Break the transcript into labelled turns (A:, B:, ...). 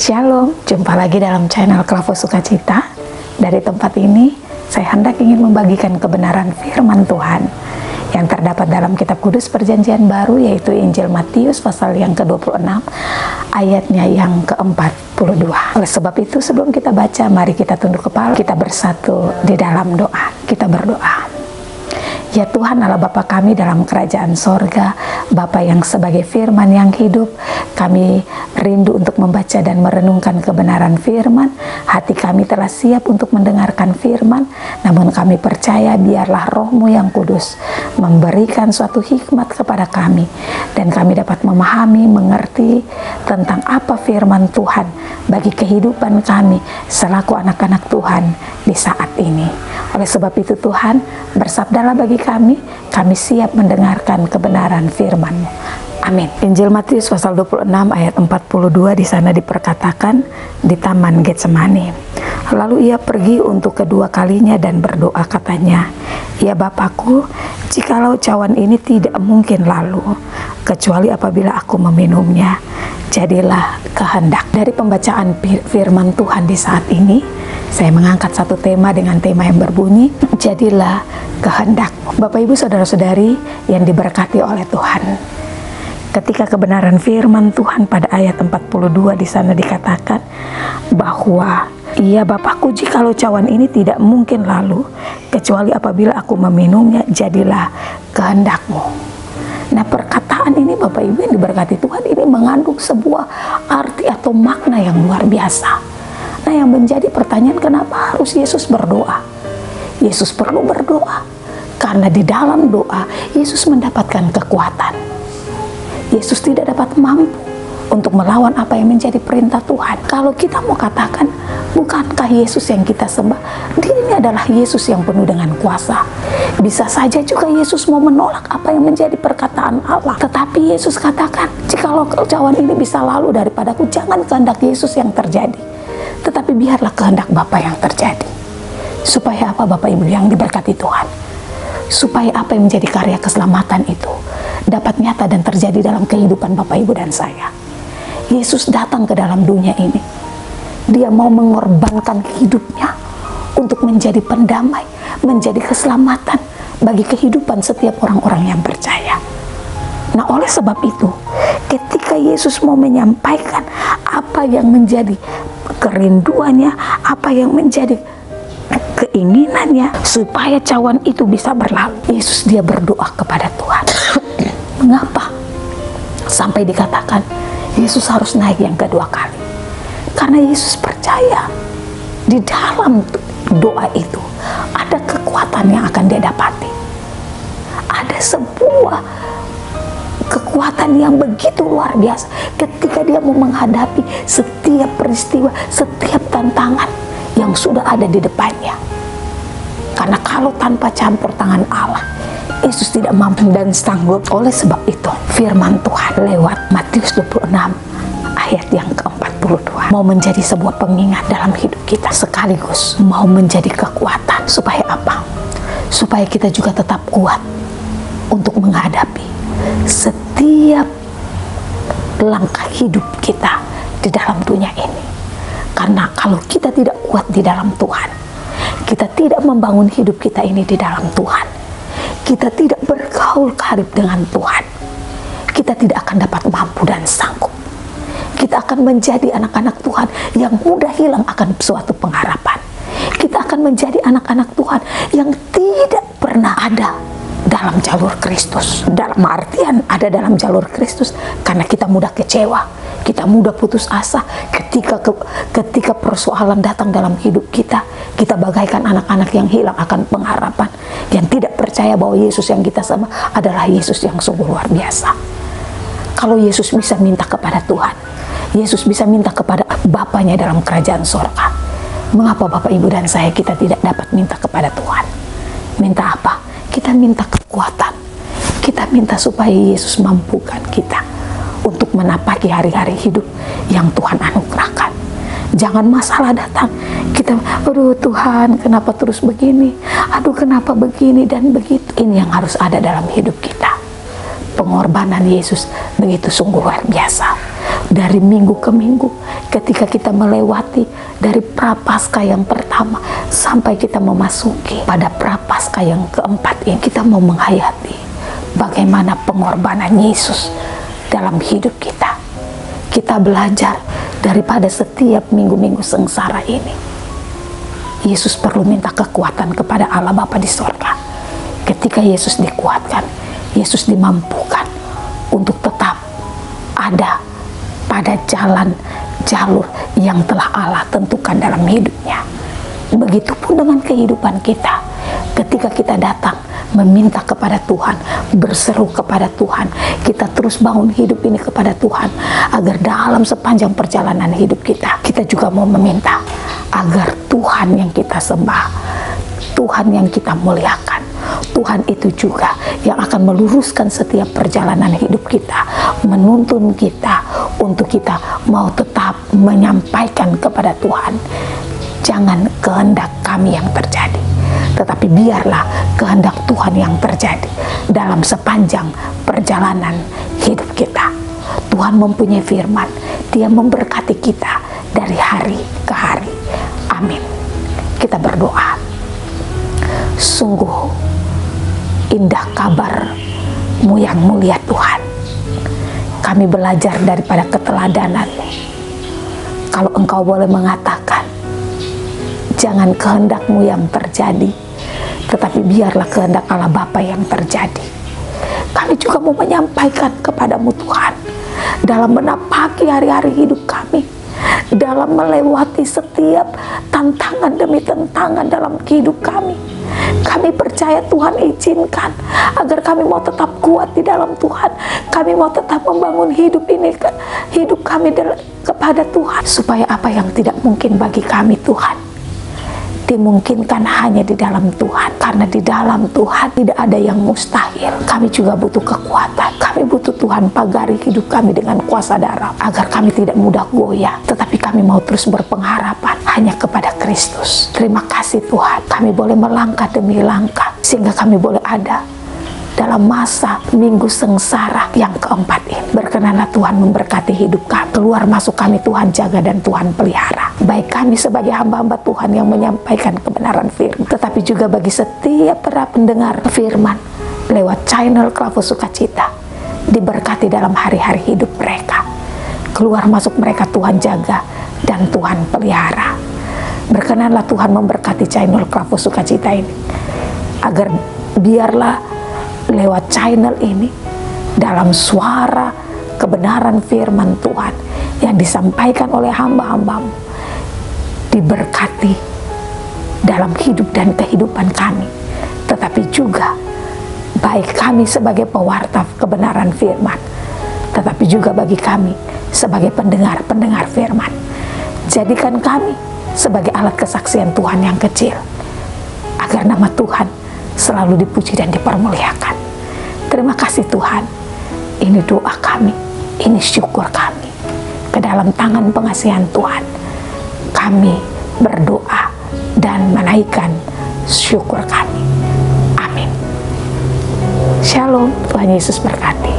A: Shalom, jumpa lagi dalam channel Klavo Sukacita. Dari tempat ini, saya hendak ingin membagikan kebenaran firman Tuhan yang terdapat dalam kitab kudus perjanjian baru, yaitu Injil Matius pasal yang ke-26, ayatnya yang ke-42. Oleh sebab itu, sebelum kita baca, mari kita tunduk kepala, kita bersatu di dalam doa. Kita berdoa. Ya Tuhan Allah Bapa kami dalam kerajaan sorga, Bapa yang sebagai firman yang hidup, kami rindu untuk membaca dan merenungkan kebenaran firman. Hati kami telah siap untuk mendengarkan firman, namun kami percaya biarlah Roh-Mu yang kudus memberikan suatu hikmat kepada kami, dan kami dapat memahami, mengerti tentang apa firman Tuhan bagi kehidupan kami selaku anak-anak Tuhan di saat ini. Oleh sebab itu Tuhan, bersabdalah bagi kami siap mendengarkan kebenaran firman-Mu. Amin. Injil Matius pasal 26 ayat 42, di sana diperkatakan di Taman Getsemani. Lalu ia pergi untuk kedua kalinya dan berdoa, katanya, "Ya Bapakku, jikalau cawan ini tidak mungkin lalu, kecuali apabila aku meminumnya, jadilah kehendak." Dari pembacaan firman Tuhan di saat ini, saya mengangkat satu tema dengan tema yang berbunyi, jadilah kehendak. Bapak Ibu Saudara-saudari yang diberkati oleh Tuhan, ketika kebenaran firman Tuhan pada ayat 42 di sana dikatakan bahwa, "Ya Bapakku, jikalau cawan ini tidak mungkin lalu, kecuali apabila aku meminumnya, jadilah kehendak-Mu." Nah, perkataan ini Bapak Ibu yang diberkati Tuhan, ini mengandung sebuah arti atau makna yang luar biasa. Nah, yang menjadi pertanyaan, kenapa harus Yesus berdoa? Yesus perlu berdoa karena di dalam doa Yesus mendapatkan kekuatan. Yesus tidak dapat mampu untuk melawan apa yang menjadi perintah Tuhan. Kalau kita mau katakan, bukankah Yesus yang kita sembah, Dia ini adalah Yesus yang penuh dengan kuasa. Bisa saja juga Yesus mau menolak apa yang menjadi perkataan Allah. Tetapi Yesus katakan, jikalau cawan ini bisa lalu daripadaku, jangan kehendak Yesus yang terjadi, tetapi biarlah kehendak Bapa yang terjadi. Supaya apa Bapak Ibu yang diberkati Tuhan? Supaya apa yang menjadi karya keselamatan itu dapat nyata dan terjadi dalam kehidupan Bapak Ibu dan saya. Yesus datang ke dalam dunia ini. Dia mau mengorbankan hidupnya untuk menjadi pendamai, menjadi keselamatan bagi kehidupan setiap orang-orang yang percaya. Nah, oleh sebab itu, ketika Yesus mau menyampaikan apa yang menjadi kerinduannya, apa yang menjadi keinginannya supaya cawan itu bisa berlalu, Yesus dia berdoa kepada Tuhan. Mengapa? Sampai dikatakan Yesus harus naik yang kedua kali. Karena Yesus percaya di dalam doa itu ada kekuatan yang akan dia dapati. Ada sebuah kekuatan yang begitu luar biasa ketika dia mau menghadapi setiap peristiwa, setiap tantangan yang sudah ada di depannya. Karena kalau tanpa campur tangan Allah, Yesus tidak mampu dan sanggup. Oleh sebab itu, firman Tuhan lewat Matius 26 ayat yang ke-42 mau menjadi sebuah pengingat dalam hidup kita, sekaligus mau menjadi kekuatan. Supaya apa? Supaya kita juga tetap kuat untuk menghadapi setiap langkah hidup kita di dalam dunia ini. Karena kalau kita tidak kuat di dalam Tuhan, kita tidak membangun hidup kita ini di dalam Tuhan, kita tidak bergaul karib dengan Tuhan, kita tidak akan dapat mampu dan sanggup. Kita akan menjadi anak-anak Tuhan yang mudah hilang akan suatu pengharapan. Kita akan menjadi anak-anak Tuhan yang tidak pernah ada dalam jalur Kristus. Dalam artian ada dalam jalur Kristus karena kita mudah kecewa, kita mudah putus asa ketika persoalan datang dalam hidup kita. Kita bagaikan anak-anak yang hilang akan pengharapan, yang tidak percaya bahwa Yesus yang kita sembah adalah Yesus yang sungguh luar biasa. Kalau Yesus bisa minta kepada Tuhan, Yesus bisa minta kepada Bapanya dalam kerajaan sorga, mengapa Bapak Ibu dan saya kita tidak dapat minta kepada Tuhan? Minta apa? Kita minta kekuatan. Kita minta supaya Yesus mampukan kita untuk menapaki hari-hari hidup yang Tuhan anugerahkan. Jangan masalah datang, kita, aduh Tuhan kenapa terus begini, aduh kenapa begini dan begitu. Ini yang harus ada dalam hidup kita. Pengorbanan Yesus begitu sungguh luar biasa. dari minggu ke minggu, ketika kita melewati dari prapaskah yang pertama sampai kita memasuki pada prapaskah yang keempat ini, kita mau menghayati bagaimana pengorbanan Yesus dalam hidup kita. Kita belajar daripada setiap minggu-minggu sengsara ini, Yesus perlu minta kekuatan kepada Allah Bapa di sorga. Ketika Yesus dikuatkan, Yesus dimampukan untuk tetap ada pada jalur yang telah Allah tentukan dalam hidupnya. Begitupun dengan kehidupan kita. Ketika kita datang meminta kepada Tuhan, berseru kepada Tuhan, kita terus bangun hidup ini kepada Tuhan, agar dalam sepanjang perjalanan hidup kita, kita juga mau meminta agar Tuhan yang kita sembah, Tuhan yang kita muliakan, Tuhan itu juga yang akan meluruskan setiap perjalanan hidup kita, menuntun kita untuk kita mau tetap menyampaikan kepada Tuhan, jangan kehendak kami yang terjadi, tetapi biarlah kehendak Tuhan yang terjadi dalam sepanjang perjalanan hidup kita. Tuhan mempunyai firman, Dia memberkati kita dari hari ke hari. Amin. Kita berdoa. Sungguh indah kabar-Mu yang mulia Tuhan. Kami belajar daripada keteladanan-Mu. Kalau Engkau boleh mengatakan, jangan kehendak-Mu yang terjadi, tetapi biarlah kehendak Allah Bapa yang terjadi. Kami juga mau menyampaikan kepada-Mu Tuhan, dalam menapaki hari-hari hidup kami, dalam melewati setiap tantangan demi tantangan dalam hidup kami. Kami percaya Tuhan izinkan agar kami mau tetap kuat di dalam Tuhan. Kami mau tetap membangun hidup ini, hidup kami kepada Tuhan, supaya apa yang tidak mungkin bagi kami Tuhan, dimungkinkan hanya di dalam Tuhan. Karena di dalam Tuhan tidak ada yang mustahil. Kami juga butuh kekuatan. Kami butuh Tuhan pagari hidup kami dengan kuasa darah, agar kami tidak mudah goyah, tetapi kami mau terus berpengharapan hanya kepada Kristus. Terima kasih Tuhan, kami boleh melangkah demi langkah, sehingga kami boleh ada dalam masa minggu sengsara yang keempat ini. Berkenanlah Tuhan memberkati hidup kami. Keluar masuk kami Tuhan jaga dan Tuhan pelihara. Baik kami sebagai hamba-hamba Tuhan yang menyampaikan kebenaran firman, tetapi juga bagi setiap para pendengar firman lewat channel Klavo Sukacita, diberkati dalam hari-hari hidup mereka. Keluar masuk mereka Tuhan jaga dan Tuhan pelihara. Berkenanlah Tuhan memberkati channel Klavo Sukacita ini, agar biarlah lewat channel ini, dalam suara kebenaran firman Tuhan yang disampaikan oleh hamba-hamba-Mu, diberkati dalam hidup dan kehidupan kami, tetapi juga baik kami sebagai pewarta kebenaran firman, tetapi juga bagi kami sebagai pendengar-pendengar firman. Jadikan kami sebagai alat kesaksian Tuhan yang kecil, agar nama Tuhan selalu dipuji dan dipermuliakan. Terima kasih Tuhan. Ini doa kami, ini syukur kami. Ke dalam tangan pengasihan Tuhan kami berdoa dan menaikkan syukur kami. Amin. Shalom, Tuhan Yesus berkati.